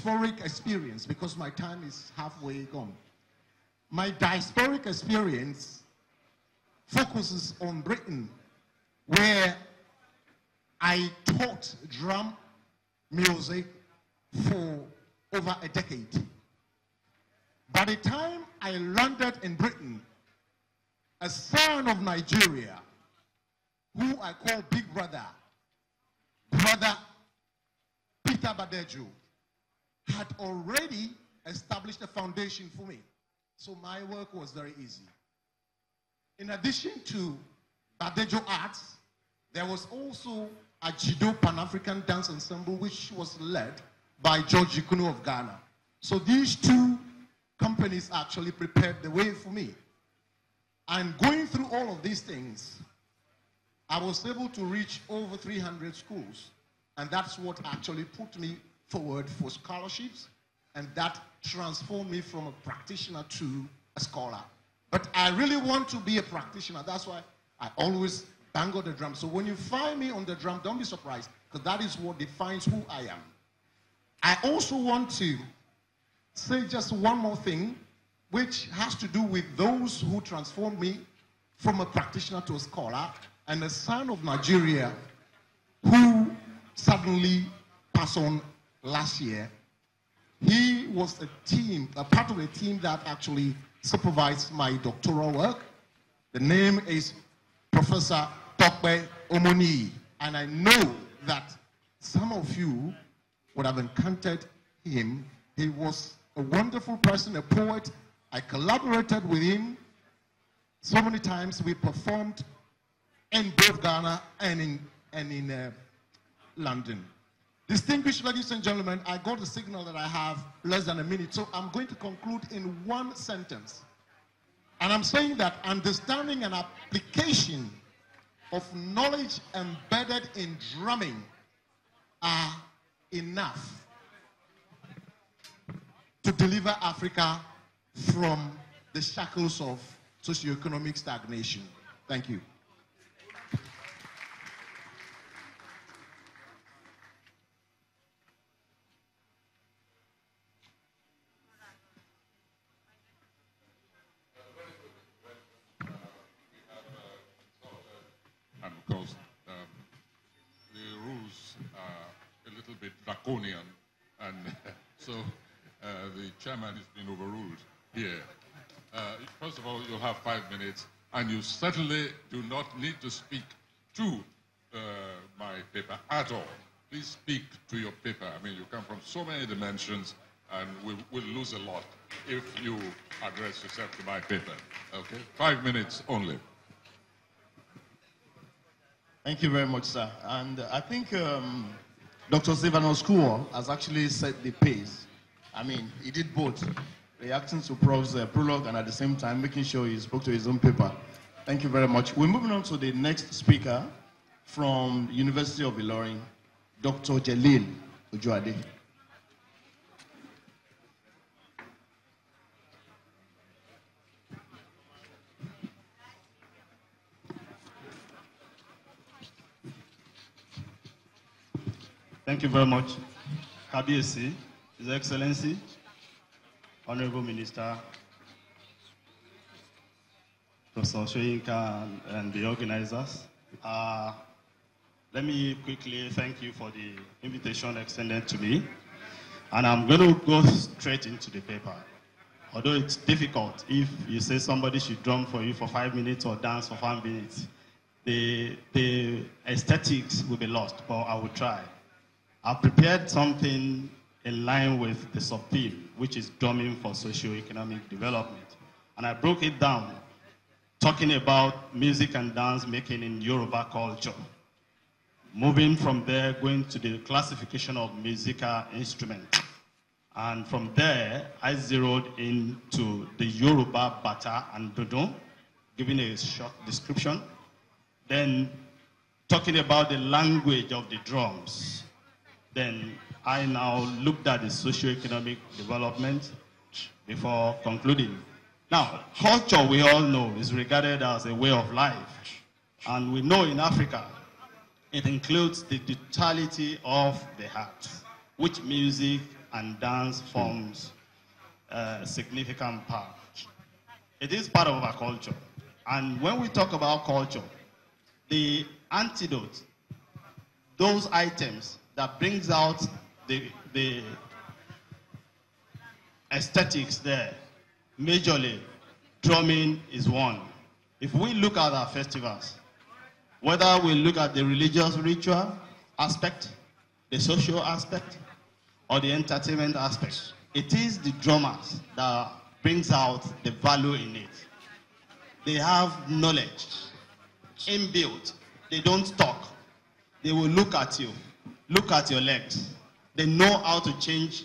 diasporic experience, because my time is halfway gone. My diasporic experience focuses on Britain, where I taught drum music for over a decade. By the time I landed in Britain, a son of Nigeria, who I call Big Brother, Brother Peter Badejo, had already established a foundation for me. So my work was very easy. In addition to Badejo Arts, there was also a Jido Pan-African Dance Ensemble, which was led by George Ikuno of Ghana. So these two companies actually prepared the way for me. And going through all of these things, I was able to reach over 300 schools. And that's what actually put me forward for scholarships. And that transformed me from a practitioner to a scholar. But I really want to be a practitioner. That's why I always bang on the drum. So when you find me on the drum, don't be surprised, because that is what defines who I am. I also want to say just one more thing, which has to do with those who transformed me from a practitioner to a scholar, and a son of Nigeria who suddenly passed on last year. He was a part of a team that actually supervised my doctoral work. The name is Professor Tokpe Omoni, and I know that some of you would have encountered him. He was a wonderful person, a poet. I collaborated with him so many times. We performed in both Ghana and in London. Distinguished ladies and gentlemen, I got a signal that I have less than a minute, so I'm going to conclude in one sentence. And I'm saying that understanding and application of knowledge embedded in drumming are enough to deliver Africa from the shackles of socioeconomic stagnation. Thank you. Because the rules are a little bit draconian, and so the chairman has been overruled here. First of all, you'll have 5 minutes, and you certainly do not need to speak to my paper at all. Please speak to your paper. I mean, you come from so many dimensions, and we'll lose a lot if you address yourself to my paper. Okay? 5 minutes only. Thank you very much, sir. And I think Dr. Silvanus Kuo has actually set the pace. I mean, he did both, reacting to Prof's prologue and at the same time making sure he spoke to his own paper. Thank you very much. We're moving on to the next speaker from University of Ilorin, Dr. Jalil Ojuade. Thank you very much. Kabiyesi, His Excellency, Honorable Minister, Professor Soyinka, and the organizers. Let me quickly thank you for the invitation extended to me. And I'm going to go straight into the paper. Although it's difficult, if you say somebody should drum for you for 5 minutes or dance for 5 minutes, the aesthetics will be lost, but I will try. I've prepared something in line with the sub-theme, which is drumming for socio-economic development. And I broke it down, talking about music and dance making in Yoruba culture. Moving from there, going to the classification of musical instruments. And from there, I zeroed into the Yoruba bata and dodon, giving a short description. Then talking about the language of the drums. Then I now looked at the socio-economic development before concluding. Now, culture, we all know, is regarded as a way of life. And we know in Africa, it includes the totality of the heart, which music and dance forms a significant part. It is part of our culture. And when we talk about culture, the antidote, those items that brings out the aesthetics there, majorly, drumming is one. If we look at our festivals, whether we look at the religious ritual aspect, the social aspect, or the entertainment aspect, it is the drummers that brings out the value in it. They have knowledge inbuilt. They don't talk. They will look at you, look at your legs. They know how to change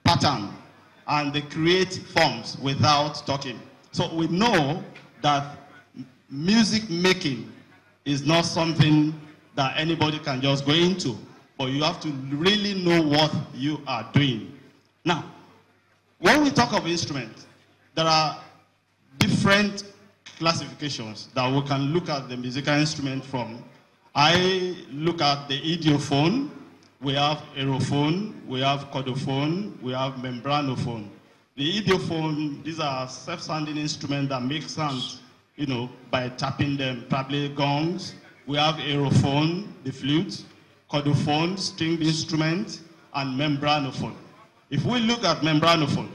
pattern, and they create forms without talking. So we know that music making is not something that anybody can just go into, but you have to really know what you are doing. Now, when we talk of instruments, there are different classifications that we can look at the musical instrument from. I look at the idiophone, we have aerophone, we have chordophone, we have membranophone. The idiophone, these are self-sounding instruments that make sounds, by tapping them, probably gongs. We have aerophone, the flute, chordophone, stringed instrument, and membranophone. If we look at membranophone,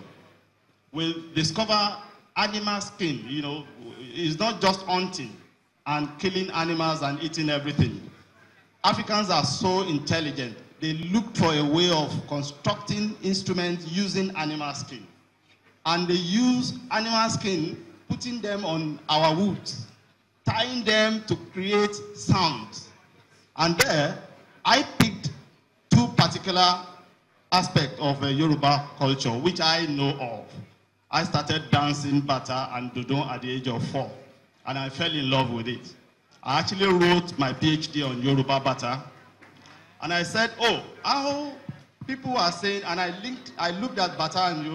we discover animal skin, it's not just hunting and killing animals and eating everything. Africans are so intelligent. They look for a way of constructing instruments using animal skin. And they use animal skin, putting them on our woods, tying them to create sounds. And there, I picked two particular aspects of Yoruba culture, which I know of. I started dancing bata and dodon at the age of 4, and I fell in love with it. I actually wrote my PhD on Yoruba bata, and I said, how people are saying, and I looked at bata and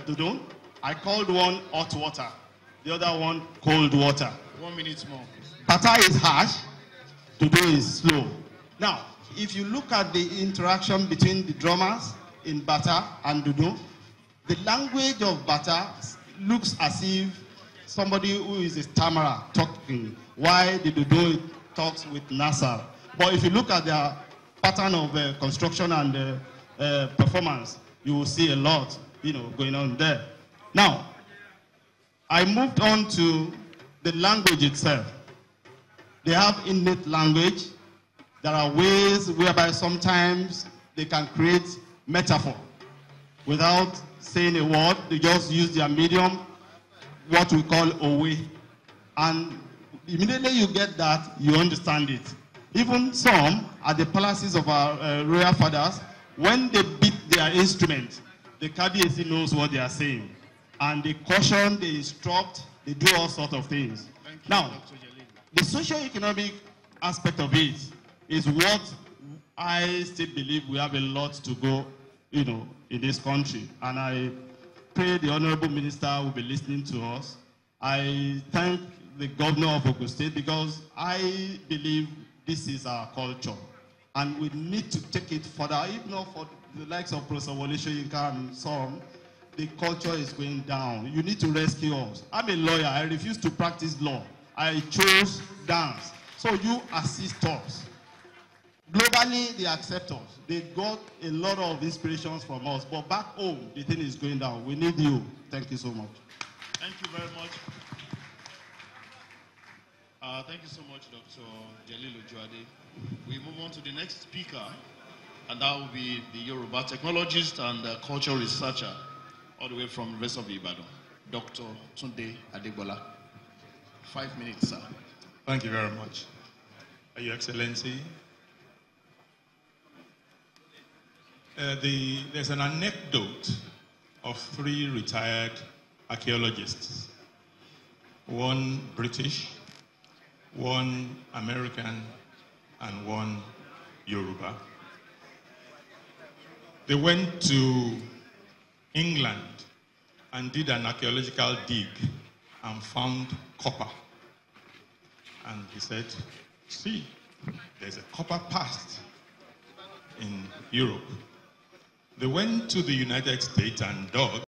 dodon. I called one hot water, the other one cold water. 1 minute more. Bata is harsh, dodon is slow. Now, if you look at the interaction between the drummers in bata and dodon, the language of bata looks as if somebody who is a stammerer talking, while the dodon talks with nasal. But if you look at their pattern of construction and performance, you will see a lot, going on there. Now, I moved on to the language itself. They have innate language. There are ways whereby sometimes they can create metaphor without saying a word. They just use their medium, what we call owe. And immediately you get that, you understand it. Even some at the palaces of our royal fathers, when they beat their instrument, the Kabiyesi knows what they are saying. And they caution, they instruct, they do all sorts of things. Now, the socio-economic aspect of it is what I still believe we have a lot to go, in this country. And I pray the Honorable Minister will be listening to us. I thank the Governor of Ogun State because I believe this is our culture. And we need to take it further, if not for the likes of Professor Wole Soyinka and some. The culture is going down. You need to rescue us. I'm a lawyer. I refuse to practice law. I chose dance. So you assist us. Globally, they accept us. They got a lot of inspirations from us. But back home, the thing is going down. We need you. Thank you so much. Thank you very much. Thank you so much, Dr. Jalil Ojuade. We move on to the next speaker, and that will be the Yoruba technologist and cultural researcher, all the way from the University of Ibadan, Dr. Tunde Adegbola. 5 minutes, sir. Thank you very much. Your Excellency, there's an anecdote of 3 retired archaeologists, one British, one American, and one Yoruba. They went to England and did an archaeological dig and found copper. And he said, see, there's a copper past in Europe. They went to the United States and dug